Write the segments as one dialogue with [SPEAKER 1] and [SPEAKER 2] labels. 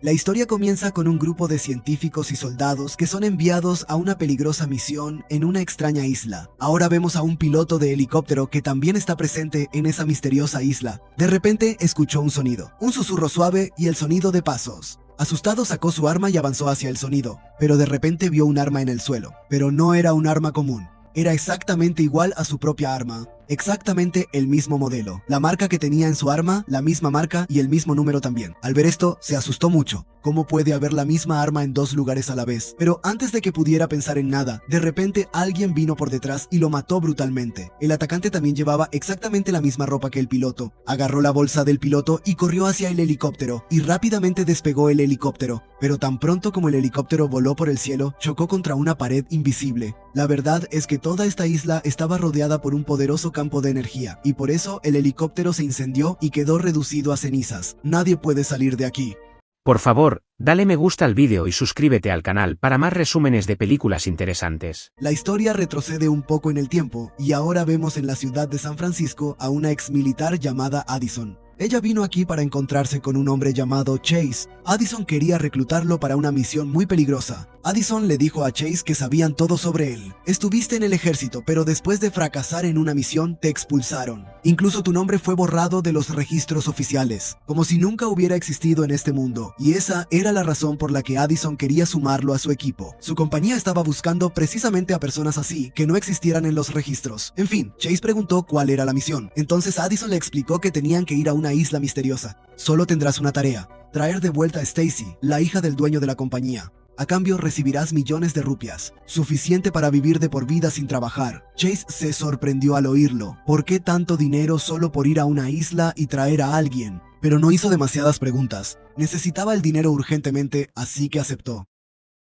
[SPEAKER 1] La historia comienza con un grupo de científicos y soldados que son enviados a una peligrosa misión en una extraña isla. Ahora vemos a un piloto de helicóptero que también está presente en esa misteriosa isla. De repente escuchó un sonido, un susurro suave y el sonido de pasos. Asustado sacó su arma y avanzó hacia el sonido, pero de repente vio un arma en el suelo. Pero no era un arma común. Era exactamente igual a su propia arma. Exactamente el mismo modelo. La marca que tenía en su arma, la misma marca y el mismo número también. Al ver esto, se asustó mucho. ¿Cómo puede haber la misma arma en dos lugares a la vez? Pero antes de que pudiera pensar en nada, de repente alguien vino por detrás y lo mató brutalmente. El atacante también llevaba exactamente la misma ropa que el piloto. Agarró la bolsa del piloto y corrió hacia el helicóptero, y rápidamente despegó el helicóptero. Pero tan pronto como el helicóptero voló por el cielo, chocó contra una pared invisible. La verdad es que toda esta isla estaba rodeada por un poderoso campo de energía, y por eso el helicóptero se incendió y quedó reducido a cenizas. Nadie puede salir de aquí.
[SPEAKER 2] Por favor, dale me gusta al vídeo y suscríbete al canal para más resúmenes de películas interesantes.
[SPEAKER 1] La historia retrocede un poco en el tiempo, y ahora vemos en la ciudad de San Francisco a una ex militar llamada Addison. Ella vino aquí para encontrarse con un hombre llamado Chase. Addison quería reclutarlo para una misión muy peligrosa. Addison le dijo a Chase que sabían todo sobre él. Estuviste en el ejército, pero después de fracasar en una misión, te expulsaron. Incluso tu nombre fue borrado de los registros oficiales, como si nunca hubiera existido en este mundo. Y esa era la razón por la que Addison quería sumarlo a su equipo. Su compañía estaba buscando precisamente a personas así, que no existieran en los registros. En fin, Chase preguntó cuál era la misión. Entonces Addison le explicó que tenían que ir a una isla misteriosa. Solo tendrás una tarea: traer de vuelta a Stacy, la hija del dueño de la compañía. A cambio recibirás millones de rupias, suficiente para vivir de por vida sin trabajar. Chase se sorprendió al oírlo. ¿Por qué tanto dinero solo por ir a una isla y traer a alguien? Pero no hizo demasiadas preguntas. Necesitaba el dinero urgentemente, así que aceptó.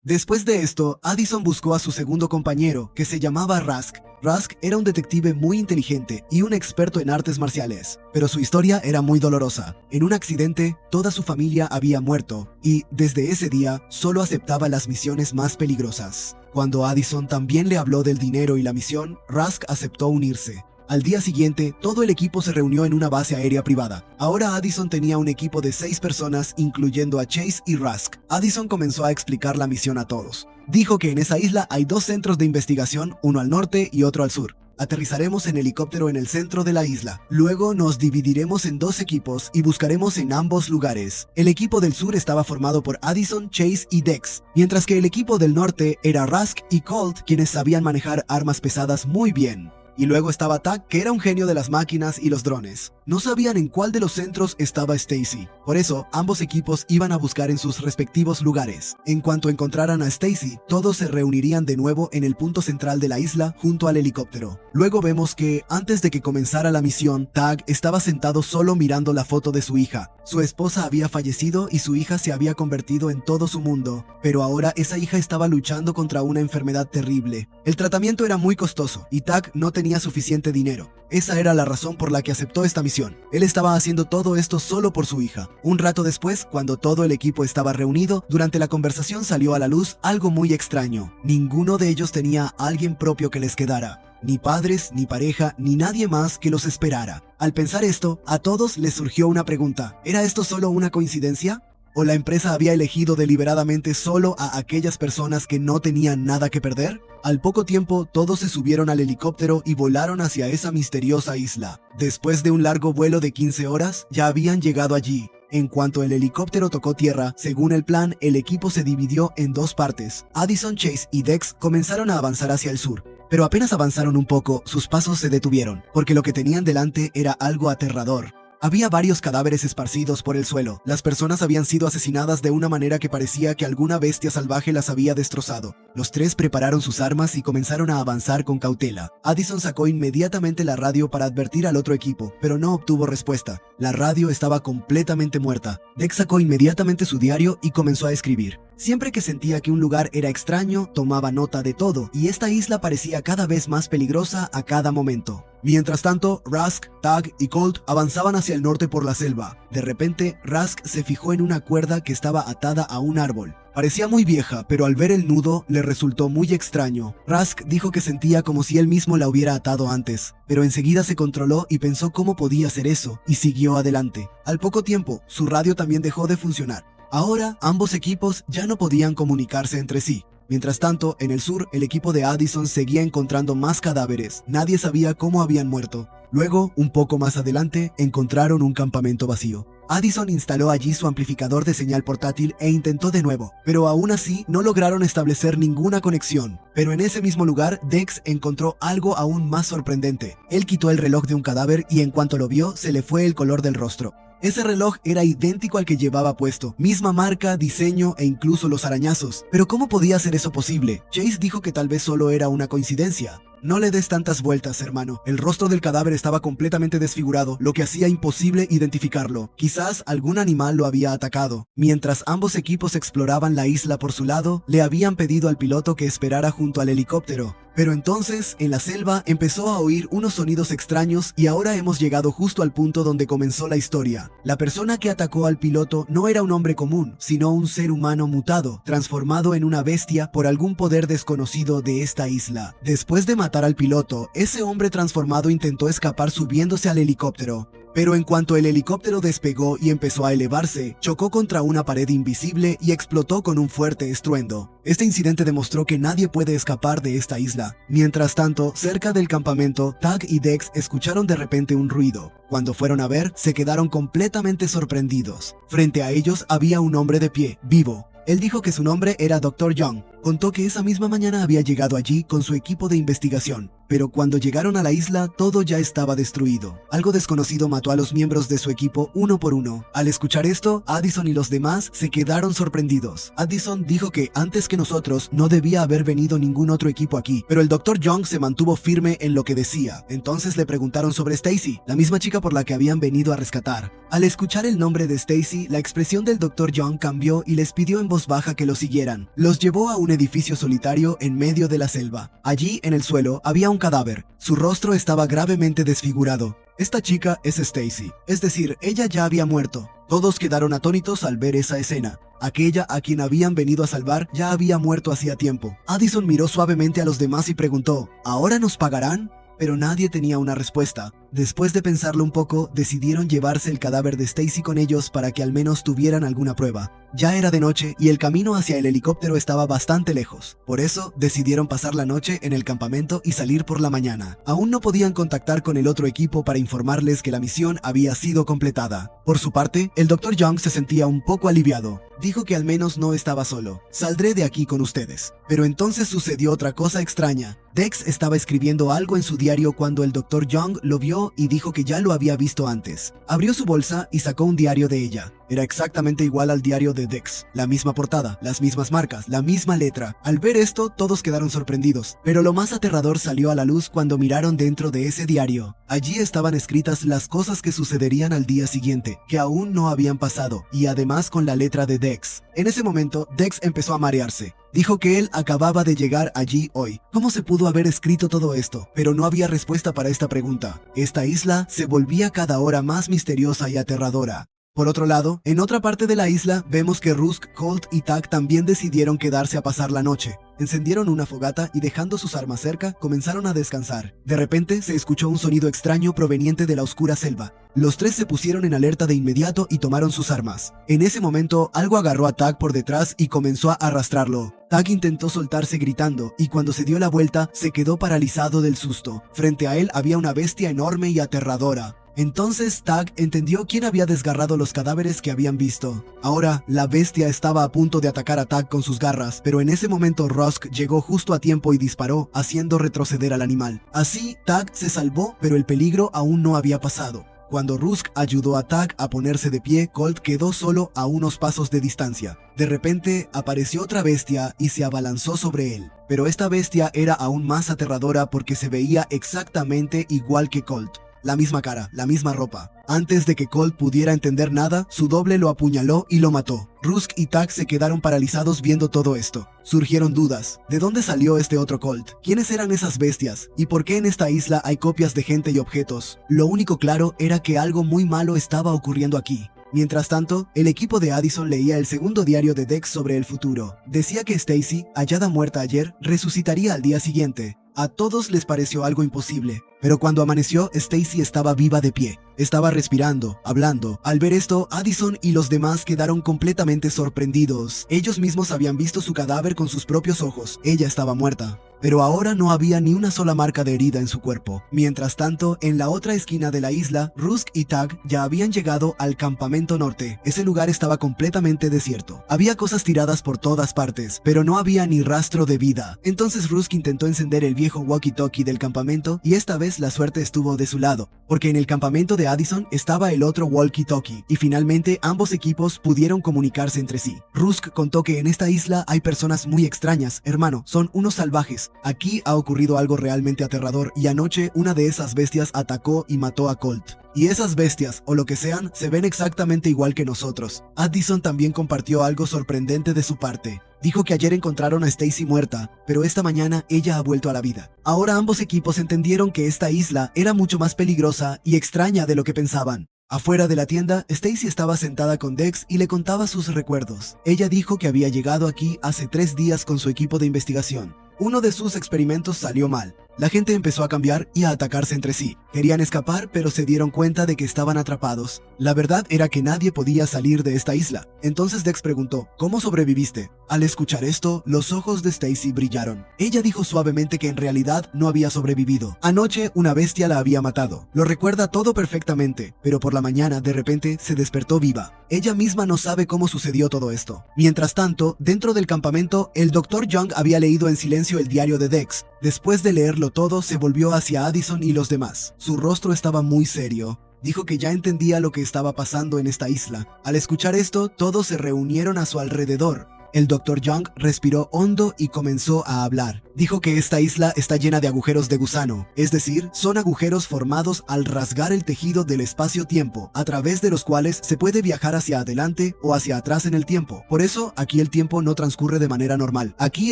[SPEAKER 1] Después de esto, Addison buscó a su segundo compañero, que se llamaba Rask. Rask era un detective muy inteligente y un experto en artes marciales, pero su historia era muy dolorosa. En un accidente, toda su familia había muerto, y desde ese día, solo aceptaba las misiones más peligrosas. Cuando Addison también le habló del dinero y la misión, Rask aceptó unirse. Al día siguiente, todo el equipo se reunió en una base aérea privada. Ahora Addison tenía un equipo de 6 personas, incluyendo a Chase y Rask. Addison comenzó a explicar la misión a todos. Dijo que en esa isla hay 2 centros de investigación, uno al norte y otro al sur. Aterrizaremos en helicóptero en el centro de la isla. Luego nos dividiremos en 2 equipos y buscaremos en ambos lugares. El equipo del sur estaba formado por Addison, Chase y Dex, mientras que el equipo del norte era Rask y Colt, quienes sabían manejar armas pesadas muy bien. Y luego estaba Tak, que era un genio de las máquinas y los drones. No sabían en cuál de los centros estaba Stacy. Por eso, ambos equipos iban a buscar en sus respectivos lugares. En cuanto encontraran a Stacy, todos se reunirían de nuevo en el punto central de la isla junto al helicóptero. Luego vemos que, antes de que comenzara la misión, Tak estaba sentado solo mirando la foto de su hija. Su esposa había fallecido y su hija se había convertido en todo su mundo, pero ahora esa hija estaba luchando contra una enfermedad terrible. El tratamiento era muy costoso y Tak no tenía suficiente dinero. Esa era la razón por la que aceptó esta misión. Él estaba haciendo todo esto solo por su hija. Un rato después, cuando todo el equipo estaba reunido, durante la conversación salió a la luz algo muy extraño. Ninguno de ellos tenía a alguien propio que les quedara. Ni padres, ni pareja, ni nadie más que los esperara. Al pensar esto, a todos les surgió una pregunta. ¿Era esto solo una coincidencia? ¿O la empresa había elegido deliberadamente solo a aquellas personas que no tenían nada que perder? Al poco tiempo, todos se subieron al helicóptero y volaron hacia esa misteriosa isla. Después de un largo vuelo de 15 horas, ya habían llegado allí. En cuanto el helicóptero tocó tierra, según el plan, el equipo se dividió en 2 partes. Addison, Chase y Dex comenzaron a avanzar hacia el sur. Pero apenas avanzaron un poco, sus pasos se detuvieron, porque lo que tenían delante era algo aterrador. Había varios cadáveres esparcidos por el suelo. Las personas habían sido asesinadas de una manera que parecía que alguna bestia salvaje las había destrozado. Los 3 prepararon sus armas y comenzaron a avanzar con cautela. Addison sacó inmediatamente la radio para advertir al otro equipo, pero no obtuvo respuesta. La radio estaba completamente muerta. Dex sacó inmediatamente su diario y comenzó a escribir. Siempre que sentía que un lugar era extraño, tomaba nota de todo, y esta isla parecía cada vez más peligrosa a cada momento. Mientras tanto, Rask, Tak y Colt avanzaban hacia el norte por la selva. De repente, Rask se fijó en una cuerda que estaba atada a un árbol. Parecía muy vieja, pero al ver el nudo le resultó muy extraño. Rask dijo que sentía como si él mismo la hubiera atado antes, pero enseguida se controló y pensó cómo podía hacer eso, y siguió adelante. Al poco tiempo, su radio también dejó de funcionar. Ahora, ambos equipos ya no podían comunicarse entre sí. Mientras tanto, en el sur, el equipo de Addison seguía encontrando más cadáveres. Nadie sabía cómo habían muerto. Luego, un poco más adelante, encontraron un campamento vacío. Addison instaló allí su amplificador de señal portátil e intentó de nuevo, pero aún así no lograron establecer ninguna conexión. Pero en ese mismo lugar, Dex encontró algo aún más sorprendente. Él quitó el reloj de un cadáver y en cuanto lo vio, se le fue el color del rostro. Ese reloj era idéntico al que llevaba puesto, misma marca, diseño e incluso los arañazos. Pero ¿cómo podía ser eso posible? Chase dijo que tal vez solo era una coincidencia. No le des tantas vueltas, hermano. El rostro del cadáver estaba completamente desfigurado, lo que hacía imposible identificarlo. Quizás algún animal lo había atacado. Mientras ambos equipos exploraban la isla por su lado, le habían pedido al piloto que esperara junto al helicóptero. Pero entonces, en la selva, empezó a oír unos sonidos extraños y ahora hemos llegado justo al punto donde comenzó la historia. La persona que atacó al piloto no era un hombre común, sino un ser humano mutado, transformado en una bestia por algún poder desconocido de esta isla. Después de matar al piloto, ese hombre transformado intentó escapar subiéndose al helicóptero. Pero en cuanto el helicóptero despegó y empezó a elevarse, chocó contra una pared invisible y explotó con un fuerte estruendo. Este incidente demostró que nadie puede escapar de esta isla. Mientras tanto, cerca del campamento, Tag y Dex escucharon de repente un ruido. Cuando fueron a ver, se quedaron completamente sorprendidos. Frente a ellos había un hombre de pie, vivo. Él dijo que su nombre era Dr. Young. Contó que esa misma mañana había llegado allí con su equipo de investigación, pero cuando llegaron a la isla todo ya estaba destruido. Algo desconocido mató a los miembros de su equipo uno por uno. Al escuchar esto, Addison y los demás se quedaron sorprendidos. Addison dijo que antes que nosotros no debía haber venido ningún otro equipo aquí, pero el Dr. Young se mantuvo firme en lo que decía. Entonces le preguntaron sobre Stacy, la misma chica por la que habían venido a rescatar. Al escuchar el nombre de Stacy, la expresión del Dr. Young cambió y les pidió en voz baja que lo siguieran. Los llevó a un edificio solitario en medio de la selva. Allí, en el suelo, había un cadáver. Su rostro estaba gravemente desfigurado. Esta chica es Stacy, es decir, ella ya había muerto. Todos quedaron atónitos al ver esa escena. Aquella a quien habían venido a salvar ya había muerto hacía tiempo. Addison miró suavemente a los demás y preguntó, ¿ahora nos pagarán? Pero nadie tenía una respuesta. Después de pensarlo un poco, decidieron llevarse el cadáver de Stacy con ellos para que al menos tuvieran alguna prueba. Ya era de noche y el camino hacia el helicóptero estaba bastante lejos. Por eso, decidieron pasar la noche en el campamento y salir por la mañana. Aún no podían contactar con el otro equipo para informarles que la misión había sido completada. Por su parte, el Dr. Young se sentía un poco aliviado. Dijo que al menos no estaba solo. Saldré de aquí con ustedes. Pero entonces sucedió otra cosa extraña. Dex estaba escribiendo algo en su diario cuando el Dr. Young lo vio y dijo que ya lo había visto antes. Abrió su bolsa y sacó un diario de ella. Era exactamente igual al diario de Dex. La misma portada, las mismas marcas, la misma letra. Al ver esto, todos quedaron sorprendidos. Pero lo más aterrador salió a la luz cuando miraron dentro de ese diario. Allí estaban escritas las cosas que sucederían al día siguiente, que aún no habían pasado, y además con la letra de Dex. En ese momento, Dex empezó a marearse. Dijo que él acababa de llegar allí hoy. ¿Cómo se pudo haber escrito todo esto? Pero no había respuesta para esta pregunta. Esta isla se volvía cada hora más misteriosa y aterradora. Por otro lado, en otra parte de la isla, vemos que Rusk, Colt y Tag también decidieron quedarse a pasar la noche. Encendieron una fogata y dejando sus armas cerca, comenzaron a descansar. De repente, se escuchó un sonido extraño proveniente de la oscura selva. Los tres se pusieron en alerta de inmediato y tomaron sus armas. En ese momento, algo agarró a Tag por detrás y comenzó a arrastrarlo. Tag intentó soltarse gritando, y cuando se dio la vuelta, se quedó paralizado del susto. Frente a él había una bestia enorme y aterradora. Entonces Tag entendió quién había desgarrado los cadáveres que habían visto. Ahora, la bestia estaba a punto de atacar a Tag con sus garras, pero en ese momento Rusk llegó justo a tiempo y disparó, haciendo retroceder al animal. Así, Tag se salvó, pero el peligro aún no había pasado. Cuando Rusk ayudó a Tag a ponerse de pie, Colt quedó solo a unos pasos de distancia. De repente, apareció otra bestia y se abalanzó sobre él. Pero esta bestia era aún más aterradora porque se veía exactamente igual que Colt. La misma cara, la misma ropa. Antes de que Colt pudiera entender nada, su doble lo apuñaló y lo mató. Rusk y Tag se quedaron paralizados viendo todo esto. Surgieron dudas. ¿De dónde salió este otro Colt? ¿Quiénes eran esas bestias? ¿Y por qué en esta isla hay copias de gente y objetos? Lo único claro era que algo muy malo estaba ocurriendo aquí. Mientras tanto, el equipo de Addison leía el segundo diario de Dex sobre el futuro. Decía que Stacy, hallada muerta ayer, resucitaría al día siguiente. A todos les pareció algo imposible, Pero cuando amaneció, Stacy estaba viva de pie. Estaba respirando, hablando. Al ver esto, Addison y los demás quedaron completamente sorprendidos. Ellos mismos habían visto su cadáver con sus propios ojos. Ella estaba muerta. Pero ahora no había ni una sola marca de herida en su cuerpo. Mientras tanto, en la otra esquina de la isla, Rusk y Tag ya habían llegado al campamento norte. Ese lugar estaba completamente desierto. Había cosas tiradas por todas partes, pero no había ni rastro de vida. Entonces Rusk intentó encender el viejo walkie-talkie del campamento y esta vez la suerte estuvo de su lado, porque en el campamento de Addison estaba el otro walkie-talkie y finalmente ambos equipos pudieron comunicarse entre sí. Rusk contó que en esta isla hay personas muy extrañas, hermano, son unos salvajes. Aquí ha ocurrido algo realmente aterrador y anoche una de esas bestias atacó y mató a Colt. Y esas bestias, o lo que sean, se ven exactamente igual que nosotros. Addison también compartió algo sorprendente de su parte. Dijo que ayer encontraron a Stacy muerta, pero esta mañana ella ha vuelto a la vida. Ahora ambos equipos entendieron que esta isla era mucho más peligrosa y extraña de lo que pensaban. Afuera de la tienda, Stacy estaba sentada con Dex y le contaba sus recuerdos. Ella dijo que había llegado aquí hace 3 días con su equipo de investigación. Uno de sus experimentos salió mal. La gente empezó a cambiar y a atacarse entre sí. Querían escapar, pero se dieron cuenta de que estaban atrapados. La verdad era que nadie podía salir de esta isla. Entonces Dex preguntó, ¿cómo sobreviviste? Al escuchar esto, los ojos de Stacy brillaron. Ella dijo suavemente que en realidad no había sobrevivido. Anoche una bestia la había matado. Lo recuerda todo perfectamente, pero por la mañana de repente se despertó viva. Ella misma no sabe cómo sucedió todo esto. Mientras tanto, dentro del campamento, el Dr. Young había leído en silencio el diario de Dex. Después de leerlo todo, se volvió hacia Addison y los demás. Su rostro estaba muy serio. Dijo que ya entendía lo que estaba pasando en esta isla. Al escuchar esto, todos se reunieron a su alrededor. El Dr. Young respiró hondo y comenzó a hablar. Dijo que esta isla está llena de agujeros de gusano, es decir, son agujeros formados al rasgar el tejido del espacio-tiempo, a través de los cuales se puede viajar hacia adelante o hacia atrás en el tiempo. Por eso, aquí el tiempo no transcurre de manera normal. Aquí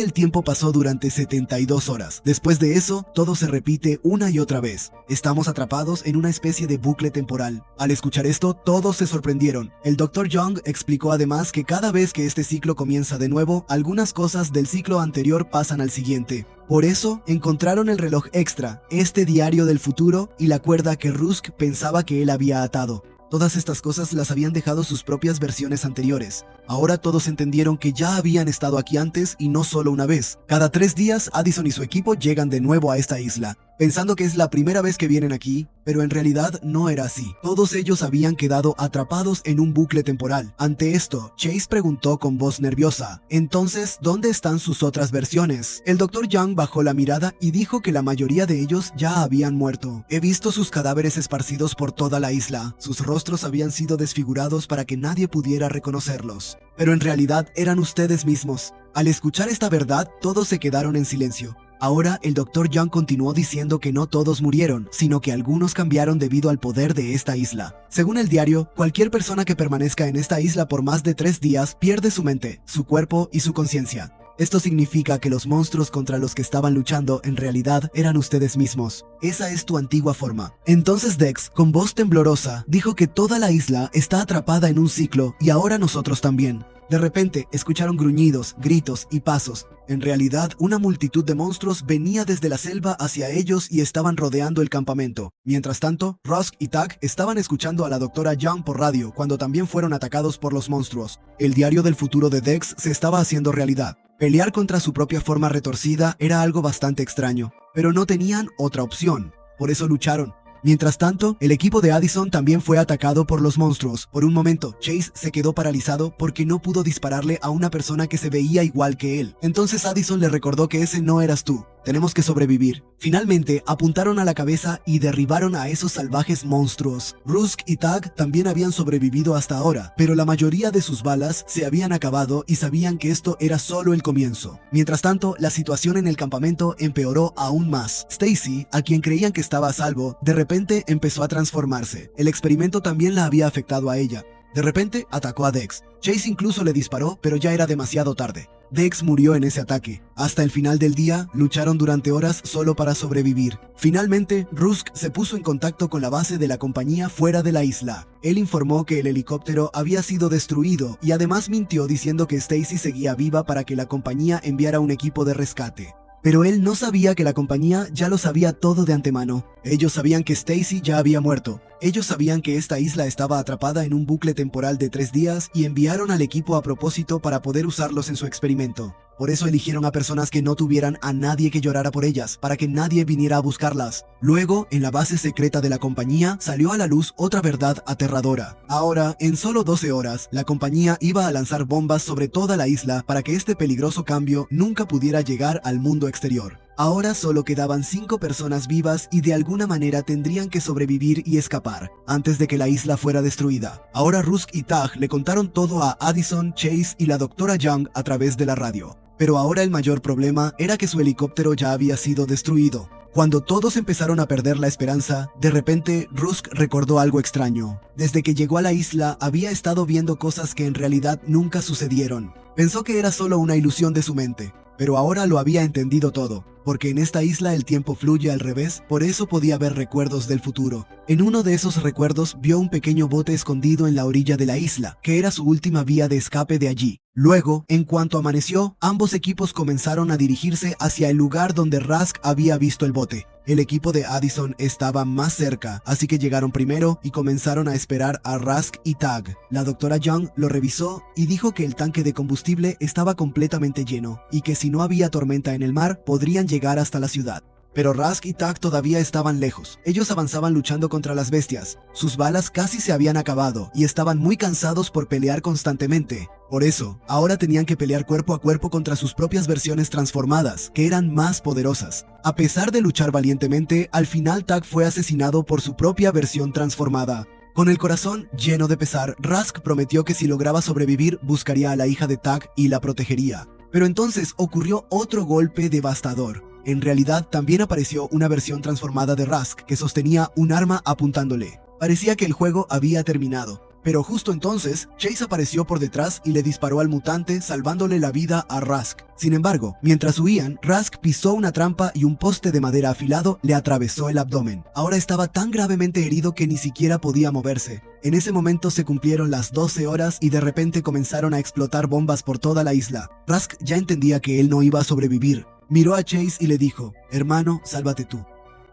[SPEAKER 1] el tiempo pasó durante 72 horas. Después de eso, todo se repite una y otra vez. Estamos atrapados en una especie de bucle temporal. Al escuchar esto, todos se sorprendieron. El Dr. Young explicó además que cada vez que este ciclo comienza de nuevo, algunas cosas del ciclo anterior pasan al siguiente. Por eso, encontraron el reloj extra, este diario del futuro y la cuerda que Rusk pensaba que él había atado. Todas estas cosas las habían dejado sus propias versiones anteriores. Ahora todos entendieron que ya habían estado aquí antes y no solo una vez. Cada 3 días, Addison y su equipo llegan de nuevo a esta isla, pensando que es la primera vez que vienen aquí, pero en realidad no era así. Todos ellos habían quedado atrapados en un bucle temporal. Ante esto, Chase preguntó con voz nerviosa, entonces, ¿dónde están sus otras versiones? El Dr. Young bajó la mirada y dijo que la mayoría de ellos ya habían muerto. He visto sus cadáveres esparcidos por toda la isla. Sus rostros habían sido desfigurados para que nadie pudiera reconocerlos. Pero en realidad eran ustedes mismos. Al escuchar esta verdad, todos se quedaron en silencio. Ahora, el Dr. Young continuó diciendo que no todos murieron, sino que algunos cambiaron debido al poder de esta isla. Según el diario, cualquier persona que permanezca en esta isla por más de 3 días pierde su mente, su cuerpo y su conciencia. Esto significa que los monstruos contra los que estaban luchando en realidad eran ustedes mismos. Esa es tu antigua forma. Entonces Dex, con voz temblorosa, dijo que toda la isla está atrapada en un ciclo y ahora nosotros también. De repente, escucharon gruñidos, gritos y pasos. En realidad, una multitud de monstruos venía desde la selva hacia ellos y estaban rodeando el campamento. Mientras tanto, Rusk y Tag estaban escuchando a la Dra. Young por radio cuando también fueron atacados por los monstruos. El diario del futuro de Dex se estaba haciendo realidad. Pelear contra su propia forma retorcida era algo bastante extraño, pero no tenían otra opción. Por eso lucharon. Mientras tanto, el equipo de Addison también fue atacado por los monstruos. Por un momento, Chase se quedó paralizado porque no pudo dispararle a una persona que se veía igual que él. Entonces Addison le recordó que ese no eras tú. Tenemos que sobrevivir. Finalmente, apuntaron a la cabeza y derribaron a esos salvajes monstruos. Rusk y Tag también habían sobrevivido hasta ahora, pero la mayoría de sus balas se habían acabado y sabían que esto era solo el comienzo. Mientras tanto, la situación en el campamento empeoró aún más. Stacy, a quien creían que estaba a salvo, de repente empezó a transformarse. El experimento también la había afectado a ella. De repente, atacó a Dex. Chase incluso le disparó, pero ya era demasiado tarde. Dex murió en ese ataque. Hasta el final del día, lucharon durante horas solo para sobrevivir. Finalmente, Rusk se puso en contacto con la base de la compañía fuera de la isla. Él informó que el helicóptero había sido destruido y además mintió diciendo que Stacy seguía viva para que la compañía enviara un equipo de rescate. Pero él no sabía que la compañía ya lo sabía todo de antemano. Ellos sabían que Stacy ya había muerto. Ellos sabían que esta isla estaba atrapada en un bucle temporal de 3 días y enviaron al equipo a propósito para poder usarlos en su experimento. Por eso eligieron a personas que no tuvieran a nadie que llorara por ellas, para que nadie viniera a buscarlas. Luego, en la base secreta de la compañía, salió a la luz otra verdad aterradora. Ahora, en solo 12 horas, la compañía iba a lanzar bombas sobre toda la isla para que este peligroso cambio nunca pudiera llegar al mundo exterior. Ahora solo quedaban 5 personas vivas y de alguna manera tendrían que sobrevivir y escapar, antes de que la isla fuera destruida. Ahora Rusk y Tag le contaron todo a Addison, Chase y la doctora Young a través de la radio. Pero ahora el mayor problema era que su helicóptero ya había sido destruido. Cuando todos empezaron a perder la esperanza, de repente Rusk recordó algo extraño. Desde que llegó a la isla había estado viendo cosas que en realidad nunca sucedieron. Pensó que era solo una ilusión de su mente, pero ahora lo había entendido todo. Porque en esta isla el tiempo fluye al revés, por eso podía ver recuerdos del futuro. En uno de esos recuerdos vio un pequeño bote escondido en la orilla de la isla, que era su última vía de escape de allí. Luego, en cuanto amaneció, ambos equipos comenzaron a dirigirse hacia el lugar donde Rusk había visto el bote. El equipo de Addison estaba más cerca, así que llegaron primero y comenzaron a esperar a Rusk y Tag. La doctora Young lo revisó y dijo que el tanque de combustible estaba completamente lleno y que si no había tormenta en el mar, podrían llegar hasta la ciudad. Pero Rusk y Tag todavía estaban lejos. Ellos avanzaban luchando contra las bestias. Sus balas casi se habían acabado y estaban muy cansados por pelear constantemente. Por eso, ahora tenían que pelear cuerpo a cuerpo contra sus propias versiones transformadas, que eran más poderosas. A pesar de luchar valientemente, al final Tag fue asesinado por su propia versión transformada. Con el corazón lleno de pesar, Rusk prometió que si lograba sobrevivir, buscaría a la hija de Tag y la protegería. Pero entonces ocurrió otro golpe devastador. En realidad, también apareció una versión transformada de Rusk que sostenía un arma apuntándole. Parecía que el juego había terminado. Pero justo entonces, Chase apareció por detrás y le disparó al mutante, salvándole la vida a Rusk. Sin embargo, mientras huían, Rusk pisó una trampa y un poste de madera afilado le atravesó el abdomen. Ahora estaba tan gravemente herido que ni siquiera podía moverse. En ese momento se cumplieron las 12 horas y de repente comenzaron a explotar bombas por toda la isla. Rusk ya entendía que él no iba a sobrevivir. Miró a Chase y le dijo, «Hermano, sálvate tú».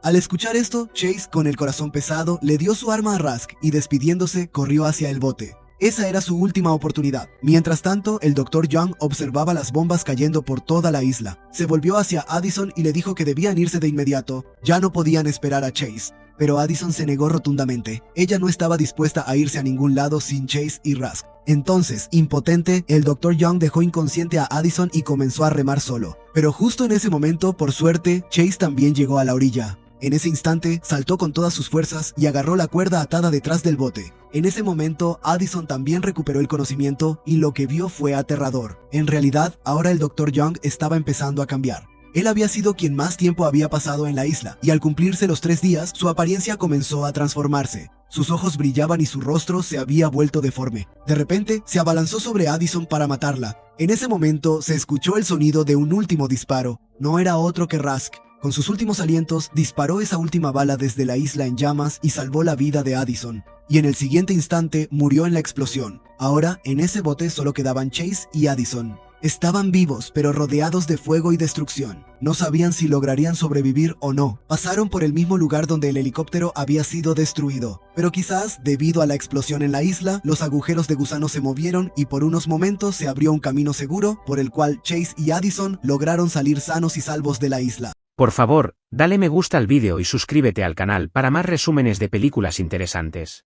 [SPEAKER 1] Al escuchar esto, Chase, con el corazón pesado, le dio su arma a Rusk y despidiéndose, corrió hacia el bote. Esa era su última oportunidad. Mientras tanto, el Dr. Young observaba las bombas cayendo por toda la isla. Se volvió hacia Addison y le dijo que debían irse de inmediato. Ya no podían esperar a Chase. Pero Addison se negó rotundamente. Ella no estaba dispuesta a irse a ningún lado sin Chase y Rusk. Entonces, impotente, el Dr. Young dejó inconsciente a Addison y comenzó a remar solo. Pero justo en ese momento, por suerte, Chase también llegó a la orilla. En ese instante, saltó con todas sus fuerzas y agarró la cuerda atada detrás del bote. En ese momento, Addison también recuperó el conocimiento y lo que vio fue aterrador. En realidad, ahora el Dr. Young estaba empezando a cambiar. Él había sido quien más tiempo había pasado en la isla, y al cumplirse los 3 días, su apariencia comenzó a transformarse. Sus ojos brillaban y su rostro se había vuelto deforme. De repente, se abalanzó sobre Addison para matarla. En ese momento, se escuchó el sonido de un último disparo. No era otro que Rusk. Con sus últimos alientos, disparó esa última bala desde la isla en llamas y salvó la vida de Addison. Y en el siguiente instante, murió en la explosión. Ahora, en ese bote solo quedaban Chase y Addison. Estaban vivos, pero rodeados de fuego y destrucción. No sabían si lograrían sobrevivir o no. Pasaron por el mismo lugar donde el helicóptero había sido destruido. Pero quizás, debido a la explosión en la isla, los agujeros de gusano se movieron y por unos momentos se abrió un camino seguro por el cual Chase y Addison lograron salir sanos y salvos de la isla.
[SPEAKER 2] Por favor, dale me gusta al vídeo y suscríbete al canal para más resúmenes de películas interesantes.